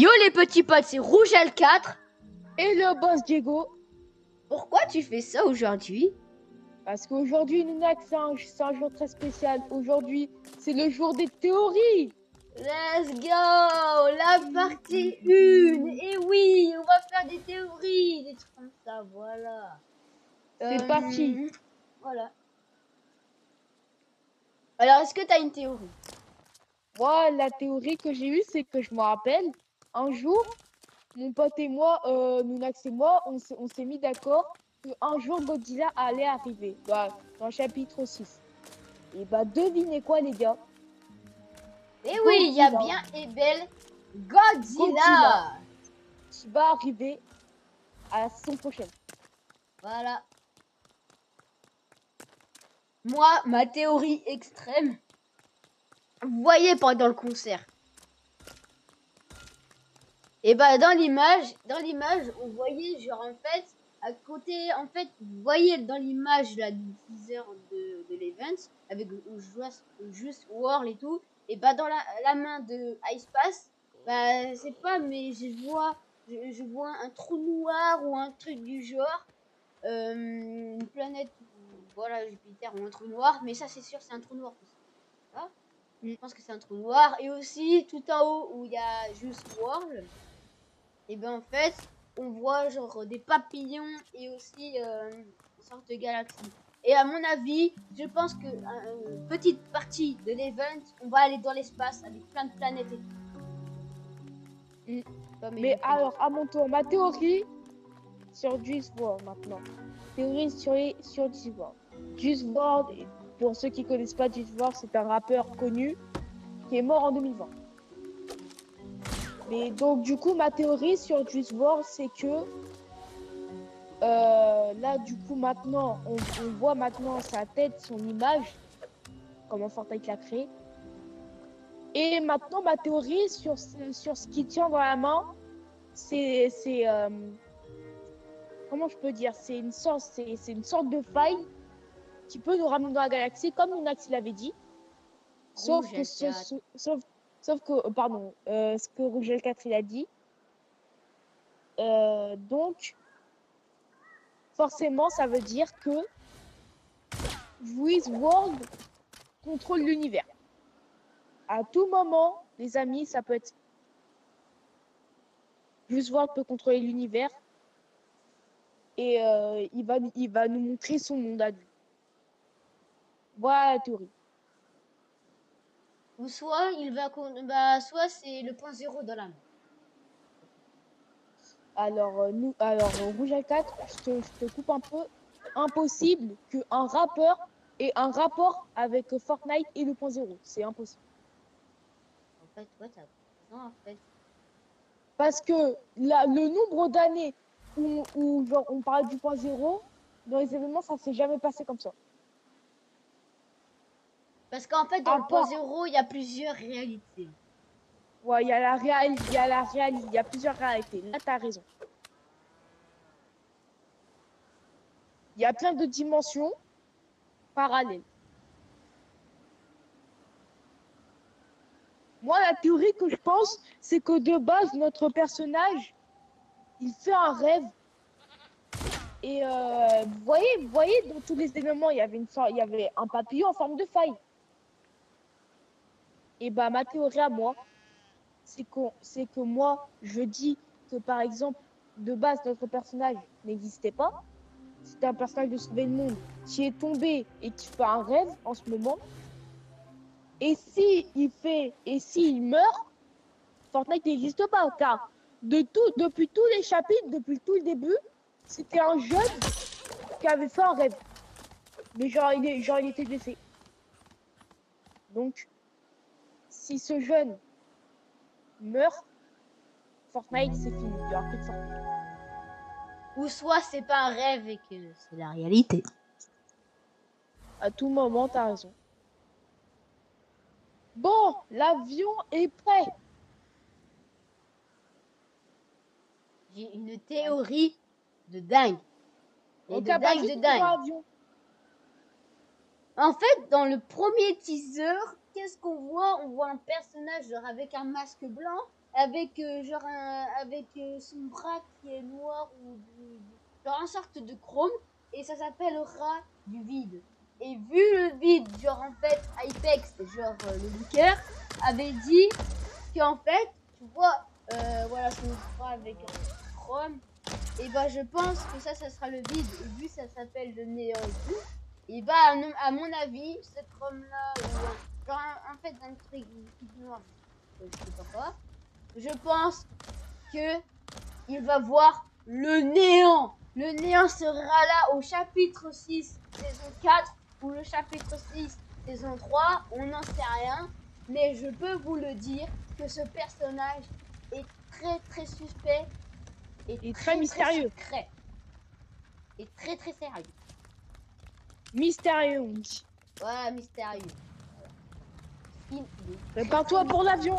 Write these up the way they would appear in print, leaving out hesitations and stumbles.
Yo les petits potes, c'est Rougeal 4. Et le boss Diego. Pourquoi tu fais ça aujourd'hui? Parce qu'aujourd'hui, Nounak, c'est un jour très spécial. Aujourd'hui, c'est le jour des théories. Let's go, la partie 1. Et oui, on va faire des théories, des trucs comme ça, voilà. C'est parti. Voilà. Alors, est-ce que tu as une théorie? Moi, la théorie que j'ai eue, c'est que je me rappelle, un jour, mon pote et moi, Nounax et moi, on s'est mis d'accord qu'un jour Godzilla allait arriver dans le chapitre 6. Et bah, devinez quoi, les gars? Eh oui, il y a bien et belle Godzilla qui va arriver à la saison prochaine. Voilà. Moi, ma théorie extrême. Vous voyez pendant le concert. Et bah dans l'image, on voyait genre en fait à côté, en fait, vous voyez dans l'image là du teaser de l'event avec Just World et tout. Et bah dans la main de Ice Pass, bah c'est pas, mais je vois un trou noir ou un truc du genre, une planète, voilà Jupiter ou un trou noir. Mais ça c'est sûr, c'est un trou noir. Voilà. Je pense que c'est un trou noir. Et aussi tout en haut où il y a Just World. Et ben en fait, on voit genre des papillons et aussi une sorte de galaxie. Et à mon avis, je pense que une petite partie de l'event, on va aller dans l'espace avec plein de planètes et tout. Mais alors, à mon tour, ma théorie sur Juice WRLD maintenant. Théorie sur Juice WRLD. Juice WRLD, pour ceux qui connaissent pas Juice WRLD, c'est un rappeur connu qui est mort en 2020. Mais donc du coup, ma théorie sur Juice WRLD, c'est que là, du coup, maintenant, on voit maintenant sa tête, son image, comment Fortnite l'a créé. Et maintenant, ma théorie sur ce qu'il tient dans la main, c'est comment je peux dire, c'est une sorte de faille qui peut nous ramener dans la galaxie, comme Nounax l'avait dit. Sauf que, pardon, ce que Rougeal 4 il a dit. Donc, forcément, ça veut dire que Juice WRLD contrôle l'univers. À tout moment, les amis, ça peut être. Juice WRLD peut contrôler l'univers et il va nous montrer son monde à lui. Voilà la théorie. Ou soit soit c'est le point zéro dans la main. Alors, Rougeal 4, je te coupe un peu. Impossible qu'un rappeur ait un rapport avec Fortnite et le point zéro. C'est impossible. En fait, ouais, t'as raison, en fait. Parce que le nombre d'années où genre, on parle du point zéro, dans les événements, ça s'est jamais passé comme ça. Parce qu'en fait, dans le point zéro, il y a plusieurs réalités. Ouais, il y a plusieurs réalités. Là, tu as raison. Il y a plein de dimensions parallèles. Moi, la théorie que je pense, c'est que de base, notre personnage, il fait un rêve. Et vous voyez, dans tous les éléments, il y avait un papillon en forme de faille. Et bah, ma théorie à moi, c'est que moi, je dis que par exemple, de base, notre personnage n'existait pas. C'était un personnage de sauver le monde qui est tombé et qui fait un rêve en ce moment. Et s'il meurt, Fortnite n'existe pas. Car depuis tous les chapitres, depuis tout le début, c'était un jeune qui avait fait un rêve. Mais il était blessé. Donc, si ce jeune meurt, Fortnite, c'est fini. Il y aura plus de Fortnite. Ou soit c'est pas un rêve et que c'est la réalité. À tout moment, t'as raison. Bon, l'avion est prêt. J'ai une théorie de dingue. Et de dingue. En fait, dans le premier teaser, qu'est-ce qu'on voit? On voit un personnage genre avec un masque blanc avec genre avec son bras qui est noir ou genre un sorte de chrome et ça s'appelle rat du vide. Et vu le vide, genre en fait Apex, genre le leaker avait dit qu'en fait, tu vois, voilà son bras avec un chrome. Et bah je pense que ça sera le vide. Et vu ça s'appelle le néant et tout. Et bah à mon avis, cette chrome là genre en fait un truc noir, je sais pas quoi. Je pense que il va voir le néant. Le néant sera là au chapitre 6, saison 4, ou le chapitre 6, saison 3, on n'en sait rien. Mais je peux vous le dire que ce personnage est très très suspect et Et très très très mystérieux. secret. Et très très sérieux. Mystérieux, on dit. Voilà, mystérieux. Voilà. Prépare-toi pour l'avion.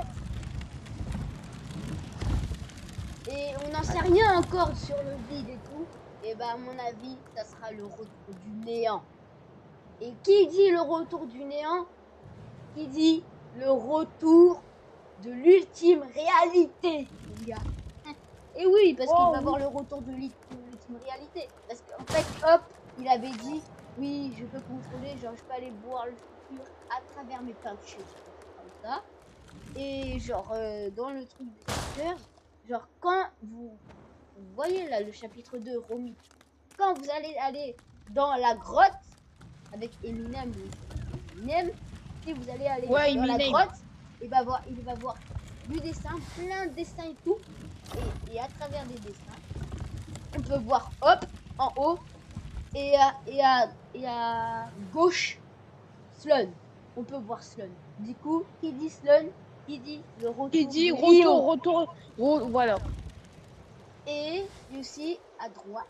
Et on n'en sait rien encore sur le vide et tout. Et bah à mon avis, ça sera le retour du néant. Et qui dit le retour du néant, qui dit le retour de l'ultime réalité, les gars. Et oui, parce qu'il va avoir le retour de l'ultime réalité. Parce qu'en fait, hop, il avait dit, oui, je peux contrôler, genre je peux aller voir le futur à travers mes peintures. Comme ça. Et genre, dans le truc des acteurs, genre quand vous voyez là le chapitre 2, Romy, quand vous allez aller dans la grotte avec Eminem, si vous allez aller dans la grotte, il va voir du dessin, plein de dessins et tout, et à travers des dessins, on peut voir hop en haut et à gauche Sloan. On peut voir Sloan. Du coup, qui dit Sloan, qui dit le retour Qui dit de Leo. retour, voilà. Et aussi à droite,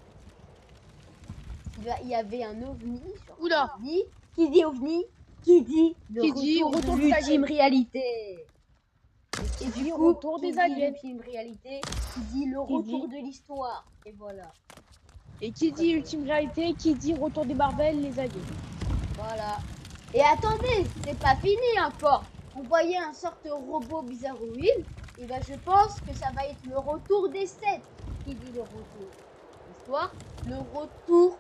il y avait un ovni, genre Oula. un ovni. Qui dit ovni, qui dit le Qui dit retour de des l'ultime aliens. réalité. Et Et qui dit du coup, retour qui des dit aliens. l'ultime réalité, qui dit le Qui retour dit- de l'histoire. Et voilà. Et qui dit ultime réalité, qui dit retour des Marvel, les aliens. Voilà. Et attendez, c'est pas fini encore. On voyait un sorte de robot bizarroïde. Et ben je pense que ça va être le retour des 7. Qui dit le retour de l'histoire, le retour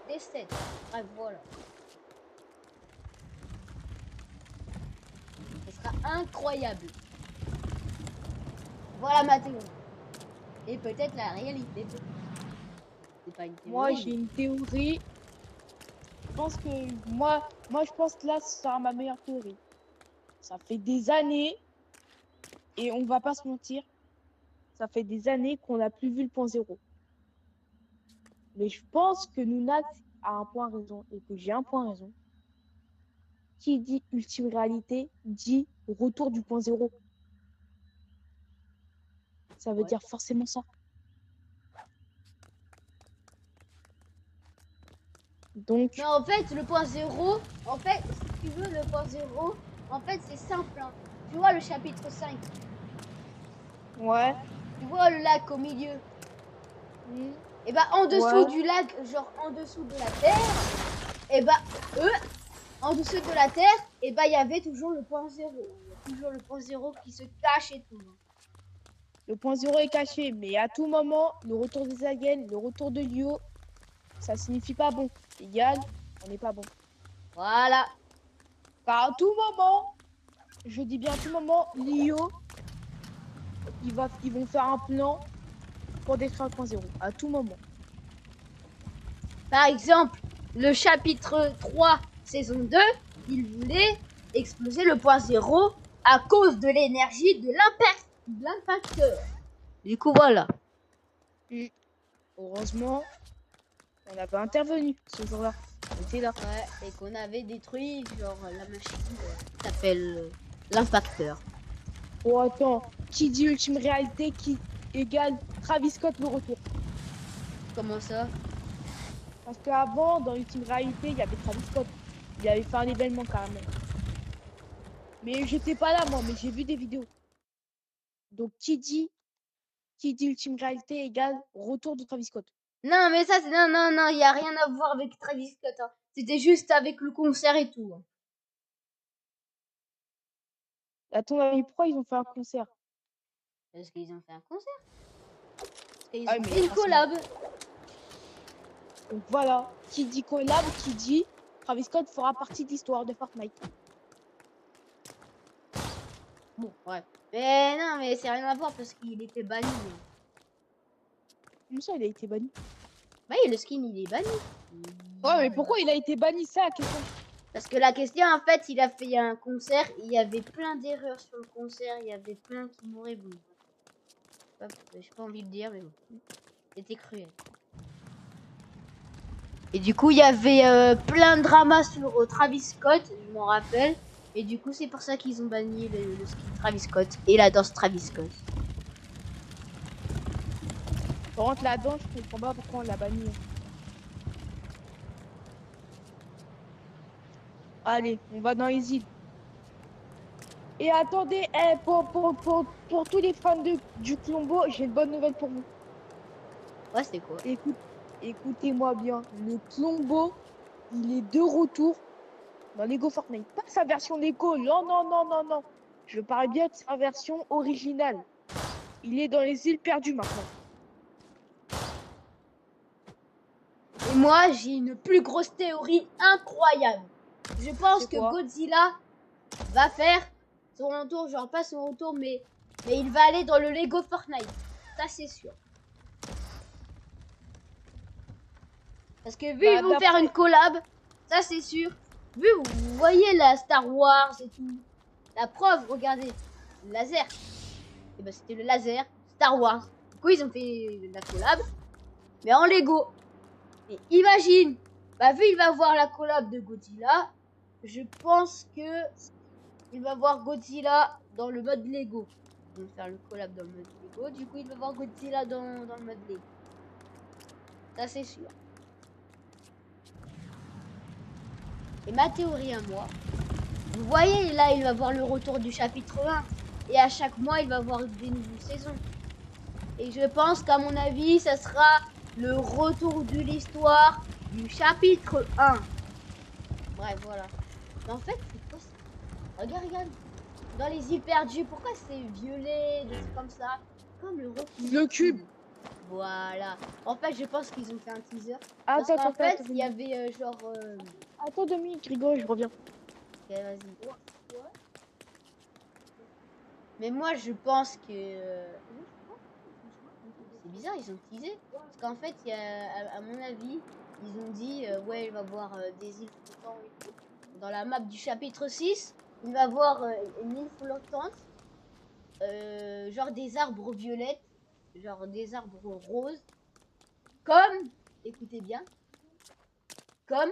des 7. Bref, voilà. Ce sera incroyable. Voilà ma théorie. Et peut-être la réalité. C'est pas une théorie. Moi, j'ai une théorie. Je pense que moi, je pense que là, ce sera ma meilleure théorie. Ça fait des années, et on va pas se mentir, ça fait des années qu'on n'a plus vu le point zéro. Mais je pense que Nounak a un point raison et que j'ai un point raison. Qui dit ultime réalité dit retour du point zéro. Ça veut dire forcément ça. Donc, Mais en fait, le point zéro, en fait, si tu veux, le point zéro, en fait, c'est simple. Hein. Tu vois le chapitre 5. ouais. Tu vois le lac au milieu. Et bah, en dessous du lac, genre en dessous de la terre, et bah, en dessous de la terre, et bah, il y avait toujours le point zéro. Il y a toujours le point zéro qui se cache et tout. Le point zéro est caché, mais à tout moment, le retour des aliens, le retour de Lio, ça signifie pas bon. Égal, on n'est pas bon. Voilà. Car à tout moment, je dis bien à tout moment, Lio, ils vont faire un plan pour détruire le point zéro. À tout moment. Par exemple, le chapitre 3, saison 2, il voulait exploser le point zéro à cause de l'énergie de l'impacteur. Du coup, voilà. Heureusement, on n'a pas intervenu ce jour-là. On était là. Ouais, et qu'on avait détruit, genre, la machine qui s'appelle l'impacteur. Oh, attends. Qui dit ultime réalité qui égale Travis Scott le retour? Comment ça? Parce qu'avant, dans Ultime Réalité, il y avait Travis Scott. Il avait fait un événement carrément. Mais j'étais pas là, moi, mais j'ai vu des vidéos. Donc, qui dit Ultime Réalité égale retour de Travis Scott? Non, mais ça, c'est... Non, il n'y a rien à voir avec Travis Scott. Hein. C'était juste avec le concert et tout. Hein. À ton avis, pourquoi ils ont fait un concert? Parce qu'ils ont fait un concert. Et ils Ah, ont mais fait une forcément. collab. Donc voilà, qui dit collab, qui dit Travis Scott fera partie de l'histoire de Fortnite. Bon, ouais. Mais non, mais c'est rien à voir parce qu'il était banni. Comme ça, il a été banni. Bah, le skin, il est banni. Ouais, mais pourquoi il a été banni, ça, la question? Parce que la question, en fait, il a fait un concert, il y avait plein d'erreurs sur le concert, il y avait plein qui mouraient. Bon, j'ai pas envie de dire, mais bon. C'était cruel. Et du coup, il y avait plein de drama sur Travis Scott, je m'en rappelle. Et du coup, c'est pour ça qu'ils ont banni le skin Travis Scott et la danse Travis Scott. Par contre, la danse, je comprends pas pourquoi on l'a banni. Allez, on va dans les îles. Et attendez, pour tous les fans du Colombo, j'ai une bonne nouvelle pour vous. Ouais, c'est quoi? Écoutez-moi bien, le Colombo, il est de retour dans Lego Fortnite. Pas sa version Lego, non, non, non, non, non. Je parle bien de sa version originale. Il est dans les îles perdues maintenant. Et moi, j'ai une plus grosse théorie incroyable. Je pense que Godzilla va faire son retour, genre pas son retour, mais il va aller dans le Lego Fortnite. Ça, c'est sûr. Parce que vu ils vont faire une collab, ça c'est sûr. Vu, vous voyez la Star Wars et tout. La preuve, regardez, le laser. Et ben c'était le laser Star Wars. Du coup, ils ont fait la collab, mais en Lego. Et imagine, bah vu il va voir la collab de Godzilla, je pense que il va voir Godzilla dans le mode Lego. Ils vont faire le collab dans le mode Lego, du coup il va voir Godzilla dans le mode Lego. Ça c'est sûr. Et ma théorie à moi, vous voyez là il va voir le retour du chapitre 1. Et à chaque mois il va voir des nouvelles saisons. Et je pense qu'à mon avis ça sera le retour de l'histoire du chapitre 1. Bref voilà. Mais en fait c'est quoi ça? Regarde, regarde. Dans les îles perdues, pourquoi c'est violet, des trucs comme ça? Comme le retour. Le cube. Voilà. En fait, je pense qu'ils ont fait un teaser. Attends, Parce qu'en fait, attends, il y avait genre. Attends 2 minutes, rigole, je reviens. Ok, vas-y. Mais moi, je pense que. C'est bizarre, ils ont teasé. Parce qu'en fait, il y a, à mon avis, ils ont dit ouais, il va voir des îles flottantes et tout. Dans la map du chapitre 6, il va voir une île flottante. Genre des arbres violettes, genre des arbres roses, comme, écoutez bien, comme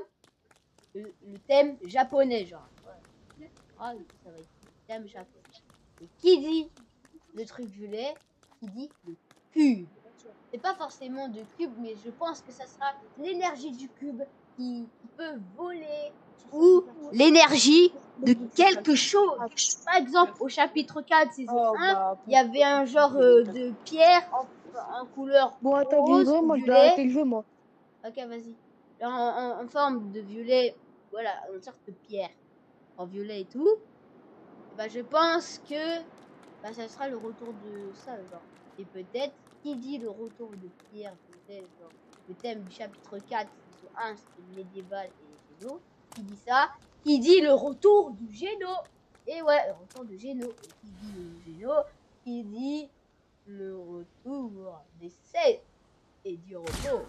le thème japonais, genre. Ah, ça va être le thème japonais. Et qui dit le truc violet, qui dit le cube. C'est pas forcément de cube, mais je pense que ça sera l'énergie du cube qui peut voler ou l'énergie de quelque chose. Par exemple, au chapitre 4, saison 1, il y avait un genre de pierre en couleur rose ou moi je dois violet. arrêter le jeu, moi. Ok, vas-y. En forme de violet, voilà, une sorte de pierre en violet et tout. Et bah, je pense que bah, ça sera le retour de ça, genre. Et peut-être, qui dit le retour de pierre, violet, genre, le thème du chapitre 4, saison 1, c'était médiéval et Géno. Qui dit ça? Qui dit le retour du Géno? Et ouais, le retour de Géno. Et qui dit le Géno? Qui dit le retour des 16 et du robot.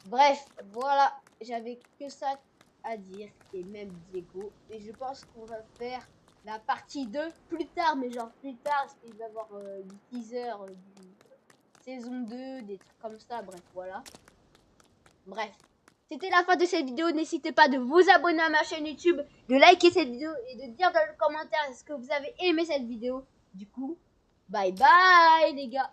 Bref, voilà, j'avais que ça à dire, et même Diego. Et je pense qu'on va faire la partie 2 plus tard, mais genre plus tard, parce qu'il va y avoir du teaser, du saison 2, des trucs comme ça, bref, voilà. Bref, c'était la fin de cette vidéo. N'hésitez pas de vous abonner à ma chaîne YouTube, de liker cette vidéo et de dire dans le commentaire est-ce que vous avez aimé cette vidéo. Du coup, bye bye les gars.